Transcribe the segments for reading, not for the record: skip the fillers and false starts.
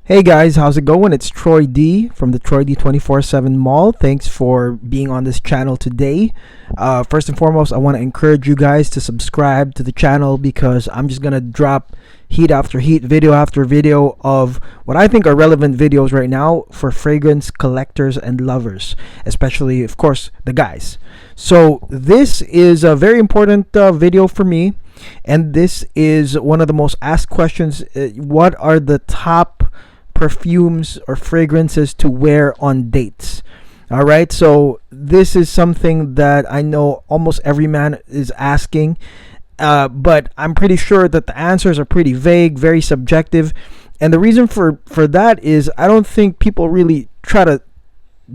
Hey guys, how's it going? It's Troy D from the Troy D 24/7 Mall. Thanks for being on this channel today. First and foremost, I want to encourage you guys to subscribe to the channel because I'm just gonna drop heat after heat, video after video of what I think are relevant videos right now for fragrance collectors and lovers, especially, of course, the guys. So this is a very important video for me, and this is one of the most asked questions. What are the top perfumes or fragrances to wear on dates? All right, so this is something that I know almost every man is asking, but I'm pretty sure that the answers are pretty vague, very subjective, and the reason for that is I don't think people really try to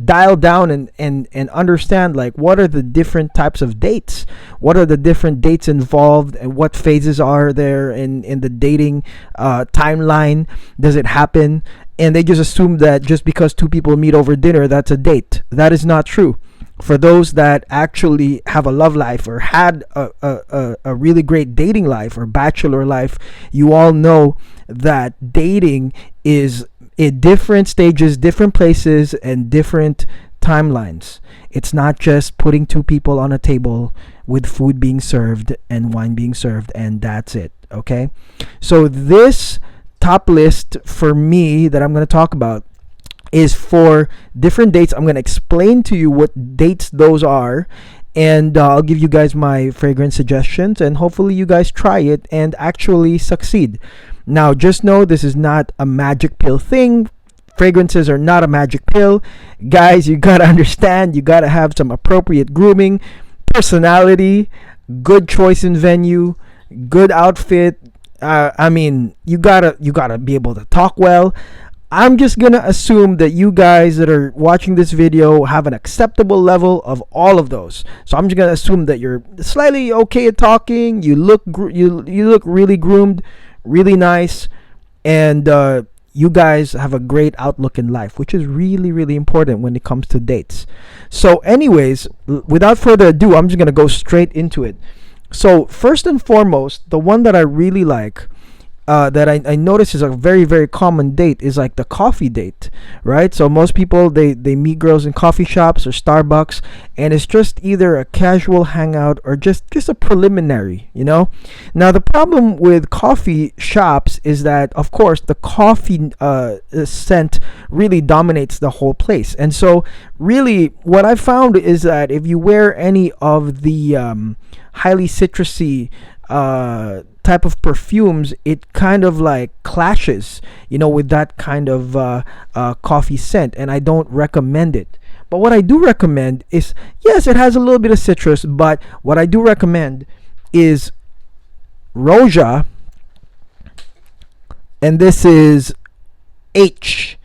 dial down and understand, like, what are the different types of dates, what are the different dates involved, and what phases are there in the dating timeline. Does it happen? And they just assume that just because two people meet over dinner, that's a date. That is not true. For those that actually have a love life or had a really great dating life or bachelor life, you all know that dating is in different stages, different places, and different timelines. It's not just putting two people on a table with food being served and wine being served and that's it. Okay, so this top list for me that I'm going to talk about is for different dates. I'm going to explain to you what dates those are, and I'll give you guys my fragrance suggestions, and hopefully you guys try it and actually succeed. Now, just know this is not a magic pill thing. Fragrances are not a magic pill. Guys, you got to understand, you got to have some appropriate grooming, personality, good choice in venue, good outfit. I mean, you gotta be able to talk well. I'm just gonna assume that you guys that are watching this video have an acceptable level of all of those. So I'm just gonna assume that you're slightly okay at talking. You look you look really groomed, really nice, and you guys have a great outlook in life, which is really, really important when it comes to dates. So anyways, without further ado, I'm just gonna go straight into it. So first and foremost, the one that I really like, that I notice is a very, very common date, is like the coffee date, right? So most people, they meet girls in coffee shops or Starbucks, and it's just either a casual hangout or just a preliminary, you know? Now, the problem with coffee shops is that, of course, the coffee scent really dominates the whole place. And so really what I found is that if you wear any of the highly citrusy type of perfumes, it kind of like clashes, you know, with that kind of coffee scent, and I don't recommend it. But what I do recommend is, yes, it has a little bit of citrus, but what I do recommend is ROJA, and this is H,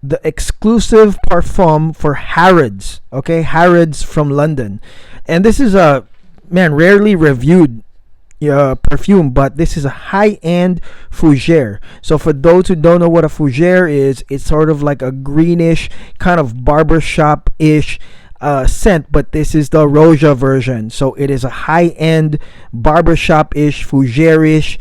the exclusive parfum for Harrods. Okay, Harrods from London, and this is a rarely reviewed perfume, but this is a high-end fougere. So for those who don't know what a fougere is, it's sort of like a greenish kind of barbershop-ish scent, but this is the ROJA version. So it is a high-end barbershop-ish, fougere-ish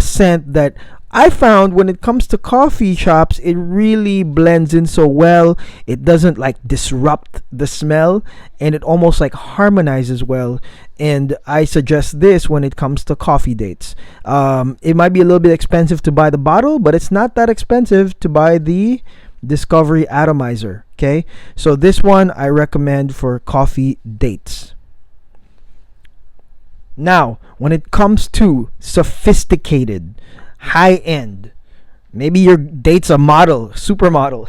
scent that I found when it comes to coffee shops, it really blends in so well. It doesn't like disrupt the smell, and it almost like harmonizes well. And I suggest this when it comes to coffee dates. It might be a little bit expensive to buy the bottle, but it's not that expensive to buy the Discovery Atomizer. Okay, so this one I recommend for coffee dates. Now, when it comes to sophisticated, high-end, maybe your date's a model, supermodel,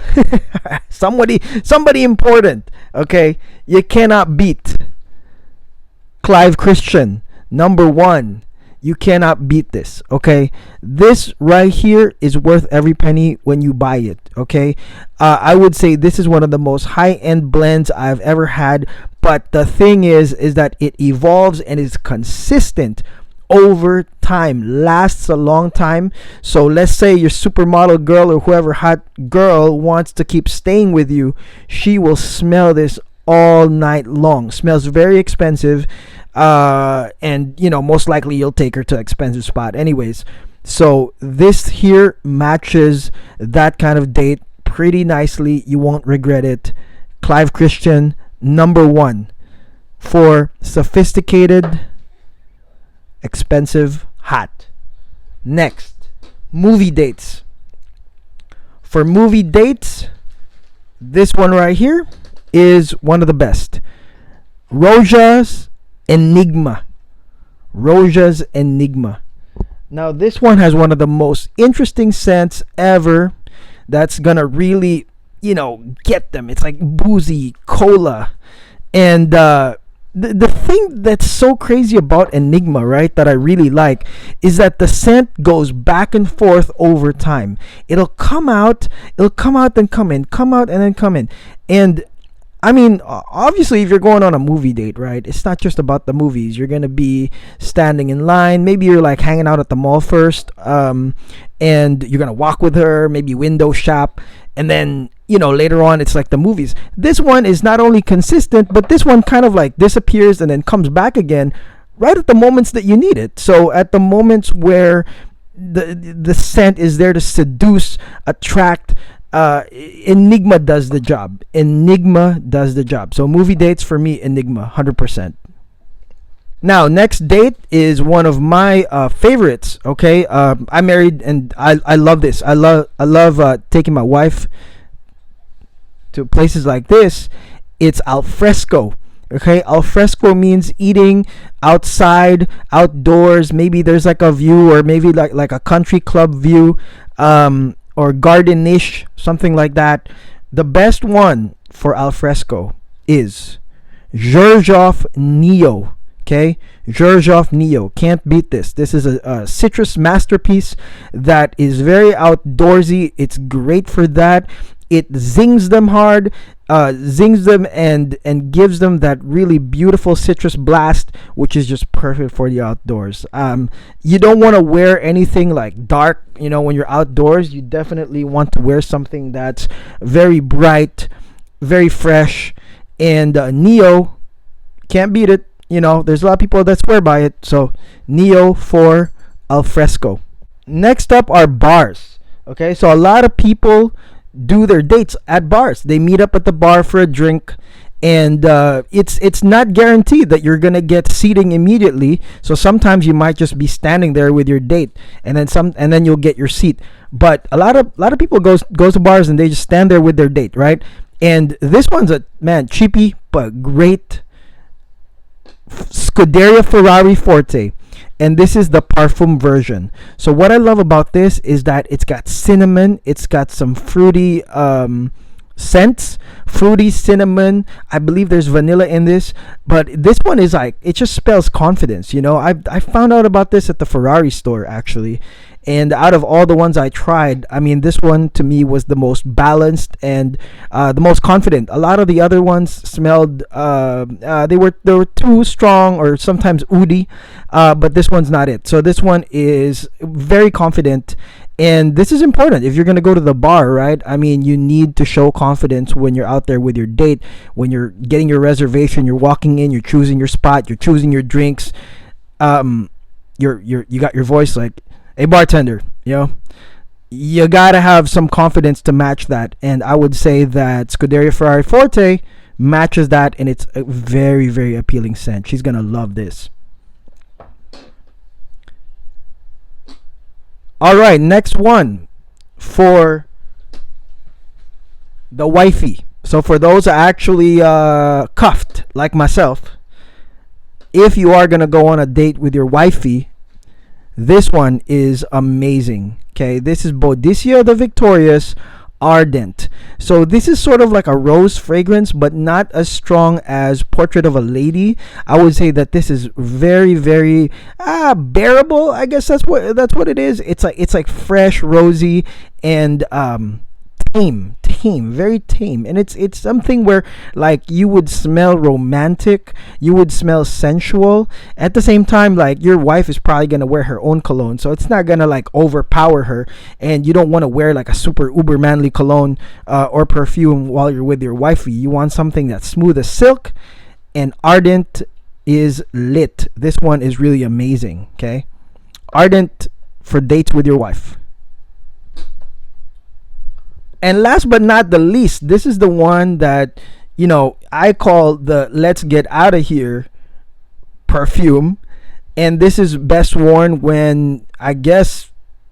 somebody important, okay, you cannot beat Clive Christian, #1. You cannot beat this. Okay, this right here is worth every penny when you buy it. Okay, I would say this is one of the most high-end blends I've ever had, but the thing is that it evolves and is consistent over time, lasts a long time. So let's say your supermodel girl or whoever hot girl wants to keep staying with you, she will smell this all night long. Smells very expensive, and you know, most likely you'll take her to an expensive spot anyways. So this here matches that kind of date pretty nicely. You won't regret it. Clive Christian, number one for sophisticated, expensive, hot. Next, movie dates. For movie dates, this one right here is one of the best. ROJA's ENIGMA. ROJA's ENIGMA. Now this one has one of the most interesting scents ever. That's gonna really, get them. It's like boozy cola, and the thing that's so crazy about ENIGMA, right, that I really like, is that the scent goes back and forth over time. It'll come out, then come in, come out, and then come in. And I mean, obviously, if you're going on a movie date, right, it's not just about the movies. You're going to be standing in line. Maybe you're like hanging out at the mall first, and you're going to walk with her, maybe window shop, and then later on it's like the movies. This one is not only consistent, but this one kind of like disappears and then comes back again right at the moments that you need it. So at the moments where the scent is there to seduce, attract, ENIGMA does the job. ENIGMA does the job. So movie dates for me, ENIGMA 100%. Now, next date is one of my favorites. Okay, I'm married and I love this. I love taking my wife to places like this. It's al fresco. Okay, al fresco means eating outside, outdoors. Maybe there's like a view, or maybe like a country club view, or gardenish, something like that. The best one for al fresco is Xerjoff Neo. Okay, Xerjoff Neo, can't beat this. This is a citrus masterpiece that is very outdoorsy. It's great for that. It zings them hard, zings them and gives them that really beautiful citrus blast, which is just perfect for the outdoors. You don't want to wear anything like dark, when you're outdoors. You definitely want to wear something that's very bright, very fresh, and Neo, can't beat it. There's a lot of people that swear by it. So Neo for al fresco. Next up are bars. Okay, so a lot of people do their dates at bars. They meet up at the bar for a drink, and it's not guaranteed that you're gonna get seating immediately. So sometimes you might just be standing there with your date, and then you'll get your seat. But a lot of people goes to bars and they just stand there with their date, right? And this one's cheapy but great. Scuderia FERRARI FORTE, and this is the Parfum version. So what I love about this is that it's got cinnamon, it's got some fruity scents, fruity cinnamon. I believe there's vanilla in this, but this one is like, it just spells confidence. I found out about this at the Ferrari store actually, and out of all the ones I tried, I mean, this one to me was the most balanced and the most confident. A lot of the other ones smelled they were too strong or sometimes oody, but this one's not it. So this one is very confident. And this is important if you're going to go to the bar, right? I mean, you need to show confidence when you're out there with your date, when you're getting your reservation, you're walking in, you're choosing your spot, you're choosing your drinks. You got your voice like, "Hey bartender," you got to have some confidence to match that. And I would say that Scuderia FERRARI FORTE matches that, and it's a very, very appealing scent. She's going to love this. All right, next one for the wifey. So for those actually cuffed like myself, if you are gonna go on a date with your wifey, this one is amazing. Okay, this is BOADICEA the Victorious Ardent. So this is sort of like a rose fragrance, but not as strong as Portrait of a Lady. I would say that this is very, very bearable. I guess that's what it is. It's like fresh, rosy, and tame, very tame. And it's something where like you would smell romantic, you would smell sensual. At the same time, like your wife is probably gonna wear her own cologne, so it's not gonna like overpower her, and you don't want to wear like a super uber manly cologne or perfume while you're with your wifey. You want something that's smooth as silk, and Ardent is lit. This one is really amazing. Okay, Ardent for dates with your wife. And last but not the least, this is the one that, you know, I call the let's get out of here perfume. And this is best worn when, I guess,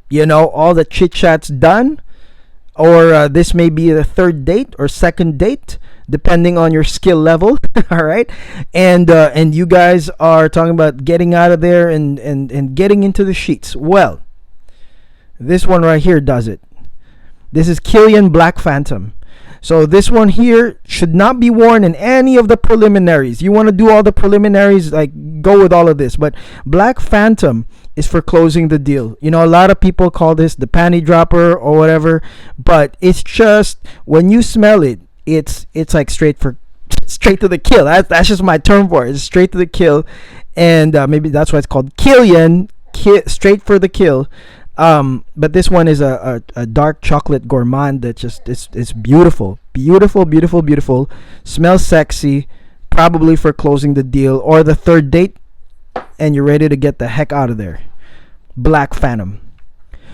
you know, all the chit chat's done, or this may be the third date or second date, depending on your skill level. All right, and you guys are talking about getting out of there and getting into the sheets. Well, this one right here does it. This is KILLIAN Black Phantom. So this one here should not be worn in any of the preliminaries. You want to do all the preliminaries, like, go with all of this. But Black Phantom is for closing the deal. You know, a lot of people call this the panty dropper or whatever, but it's just, when you smell it, it's like straight to the kill. That's just my term for it. It's straight to the kill, and maybe that's why it's called KILLIAN, straight for the kill. But this one is a dark chocolate gourmand that just it's beautiful, smells sexy, probably for closing the deal or the third date, and you're ready to get the heck out of there. Black Phantom.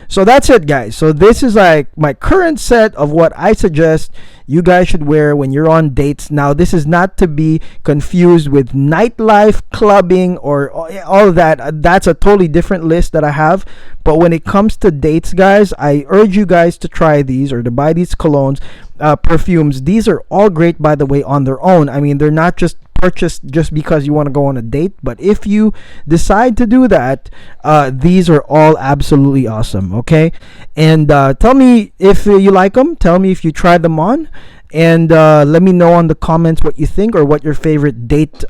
So that's it, guys. So this is like my current set of what I suggest you guys should wear when you're on dates. Now, this is not to be confused with nightlife, clubbing, or all of that. That's a totally different list that I have. But when it comes to dates, guys, I urge you guys to try these or to buy these colognes, perfumes. These are all great, by the way, on their own. I mean, they're not just purchased just because you want to go on a date, but if you decide to do that, these are all absolutely awesome. Okay, and tell me if you like them, tell me if you tried them on, and let me know on the comments what you think or what your favorite date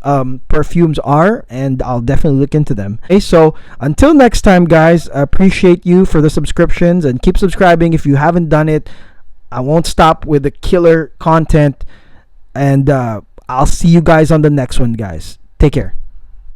perfumes are, and I'll definitely look into them. Okay, so until next time, guys, I appreciate you for the subscriptions, and keep subscribing if you haven't done it. I won't stop with the killer content, and I'll see you guys on the next one, guys. Take care.